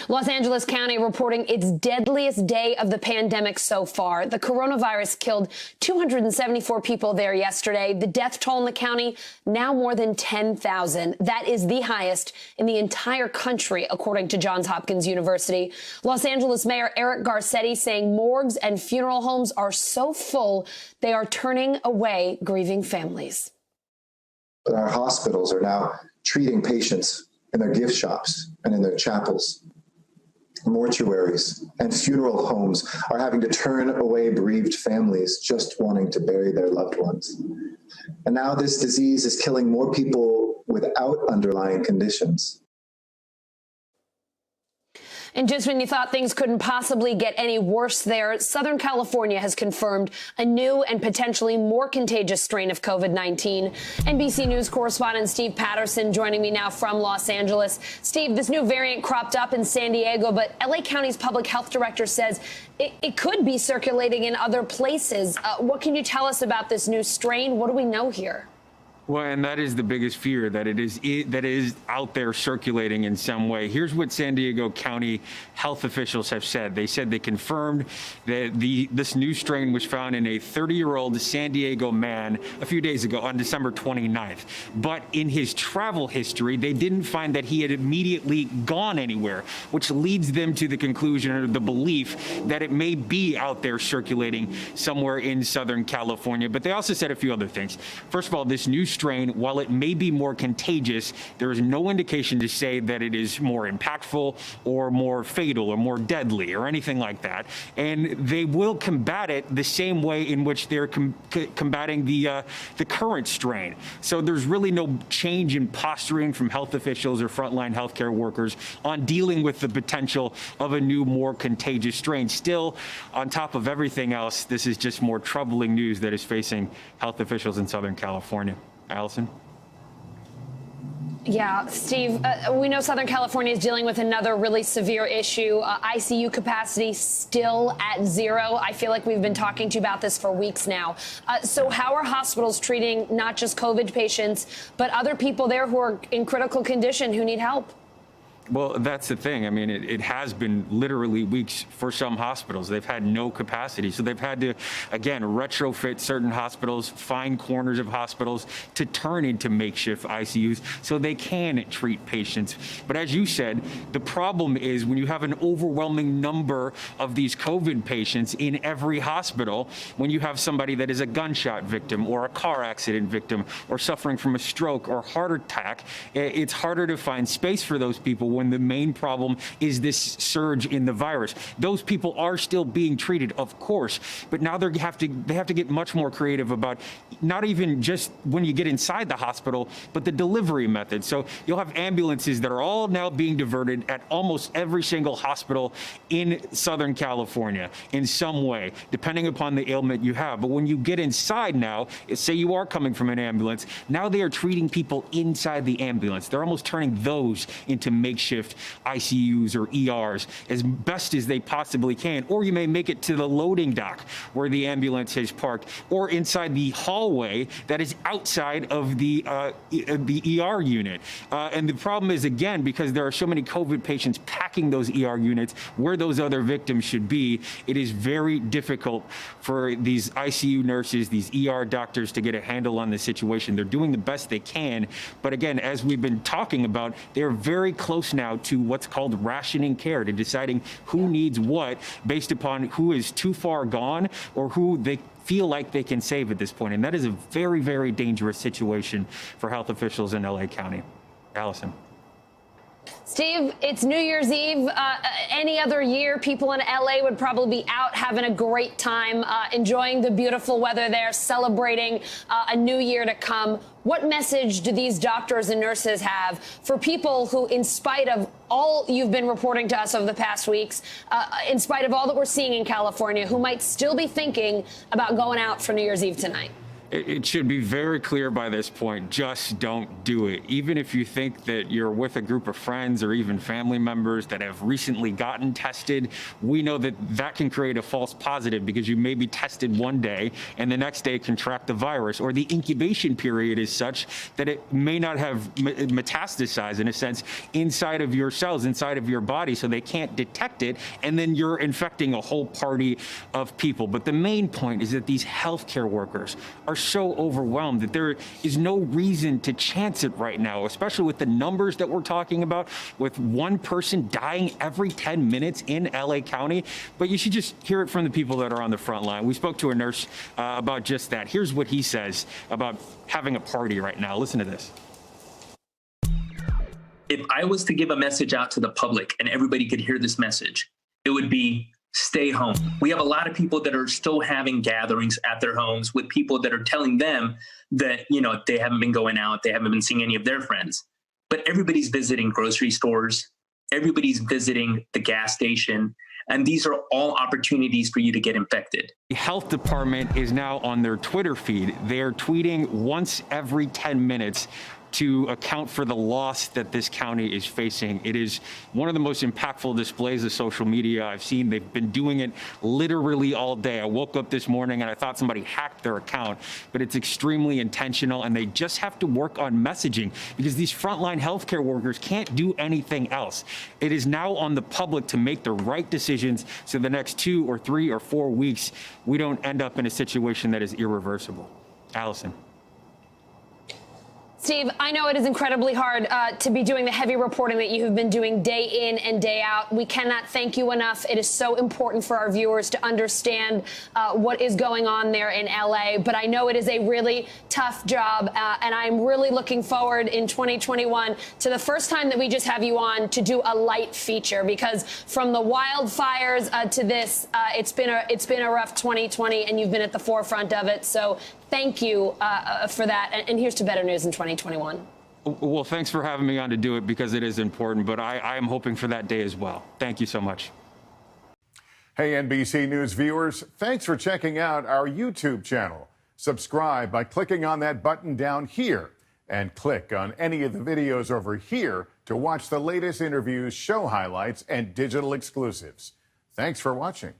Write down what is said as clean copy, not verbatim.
Los Angeles County reporting its deadliest day of the pandemic so far. The coronavirus killed 274 people there yesterday. The death toll in the county now more than 10,000. That is the highest in the entire country, according to Johns Hopkins University. Los Angeles Mayor Eric Garcetti saying morgues and funeral homes are so full they are turning away grieving families. But our hospitals are now treating patients in their gift shops and in their chapels. Mortuaries and funeral homes are having to turn away bereaved families just wanting to bury their loved ones. And now this disease is killing more people without underlying conditions. And just when you thought things couldn't possibly get any worse there, Southern California has confirmed a new and potentially more contagious strain of COVID-19. NBC News correspondent Steve Patterson joining me now from Los Angeles. Steve, this new variant cropped up in San Diego, but LA County's public health director says it could be circulating in other places. What can you tell us about this new strain? What do we know here? Well, and that is the biggest fear, that it is out there circulating in some way. Here's what San Diego County health officials have said. They said they confirmed that this new strain was found in a 30-year-old San Diego man a few days ago on December 29th. But in his travel history, they didn't find that he had immediately gone anywhere, which leads them to the conclusion or the belief that it may be out there circulating somewhere in Southern California. But they also said a few other things. First of all, this new strain, while it may be more contagious, there is no indication to say that it is more impactful or more fatal or more deadly or anything like that. And they will combat it the same way in which they're combating the current strain. So there's really no change in posturing from health officials or frontline healthcare workers on dealing with the potential of a new, more contagious strain. Still, on top of everything else, this is just more troubling news that is facing health officials in Southern California. Allison? Yeah, Steve, we know Southern California is dealing with another really severe issue. ICU capacity still at zero. I feel like we've been talking to you about this for weeks now. So how are hospitals treating not just COVID patients, but other people there who are in critical condition who need help? Well, that's the thing. I mean, it has been literally weeks for some hospitals. They've had no capacity. So they've had to, again, retrofit certain hospitals, find corners of hospitals to turn into makeshift ICUs so they can treat patients. But as you said, the problem is when you have an overwhelming number of these COVID patients in every hospital, when you have somebody that is a gunshot victim or a car accident victim or suffering from a stroke or heart attack, it's harder to find space for those people when the main problem is this surge in the virus. Those people are still being treated, of course, but now they have to get much more creative about not even just when you get inside the hospital, but the delivery method. So you'll have ambulances that are all now being diverted at almost every single hospital in Southern California in some way, depending upon the ailment you have. But when you get inside now, say you are coming from an ambulance, now they are treating people inside the ambulance. They're almost turning those into makeshift ICUs or ERs as best as they possibly can. Or you may make it to the loading dock where the ambulance is parked, or inside the hallway that is outside of the ER unit. And the problem is, again, because there are so many COVID patients packing those ER units where those other victims should be, it is very difficult for these ICU nurses, these ER doctors to get a handle on the situation. They're doing the best they can. But again, as we've been talking about, they're very close now to what's called rationing care, to deciding who needs what based upon who is too far gone or who they feel like they can save at this point. And that is a very, very dangerous situation for health officials in LA County. Allison. Steve, it's New Year's Eve. Any other year, people in LA would probably be out having a great time, enjoying the beautiful weather there, celebrating a new year to come. What message do these doctors and nurses have for people who, in spite of all you've been reporting to us over the past weeks, in spite of all that we're seeing in California, who might still be thinking about going out for New Year's Eve tonight? It should be very clear by this point, just don't do it. Even if you think that you're with a group of friends or even family members that have recently gotten tested, we know that that can create a false positive because you may be tested one day and the next day contract the virus, or the incubation period is such that it may not have metastasized, in a sense, inside of your cells, inside of your body, so they can't detect it, and then you're infecting a whole party of people. But the main point is that these healthcare workers are so overwhelmed that there is no reason to chance it right now, especially with the numbers that we're talking about, with one person dying every 10 minutes in LA County. But you should just hear it from the people that are on the front line. We spoke to a nurse about just that. Here's what he says about having a party right now. Listen to this. If I was to give a message out to the public and everybody could hear this message, it would be stay home. We have a lot of people that are still having gatherings at their homes with people that are telling them that, they haven't been going out, they haven't been seeing any of their friends. But everybody's visiting grocery stores, everybody's visiting the gas station, and these are all opportunities for you to get infected. The health department is now on their Twitter feed. They're tweeting once every 10 minutes to account for the loss that this county is facing. It is one of the most impactful displays of social media I've seen. They've been doing it literally all day. I woke up this morning and I thought somebody hacked their account, but it's extremely intentional, and they just have to work on messaging because these frontline healthcare workers can't do anything else. It is now on the public to make the right decisions so the next 2 or 3 or 4 weeks, we don't end up in a situation that is irreversible. Allison. Steve, I know it is incredibly hard to be doing the heavy reporting that you have been doing day in and day out. We cannot thank you enough. It is so important for our viewers to understand what is going on there in LA. But I know it is a really tough job, and I'm really looking forward in 2021 to the first time that we just have you on to do a light feature, because from the wildfires to this, it's been a rough 2020, and you've been at the forefront of it. So thank you for that. And here's to better news in 2021. Well, thanks for having me on to do it, because it is important, but I am hoping for that day as well. Thank you so much. Hey, NBC News viewers, thanks for checking out our YouTube channel. Subscribe by clicking on that button down here, and click on any of the videos over here to watch the latest interviews, show highlights, and digital exclusives. Thanks for watching.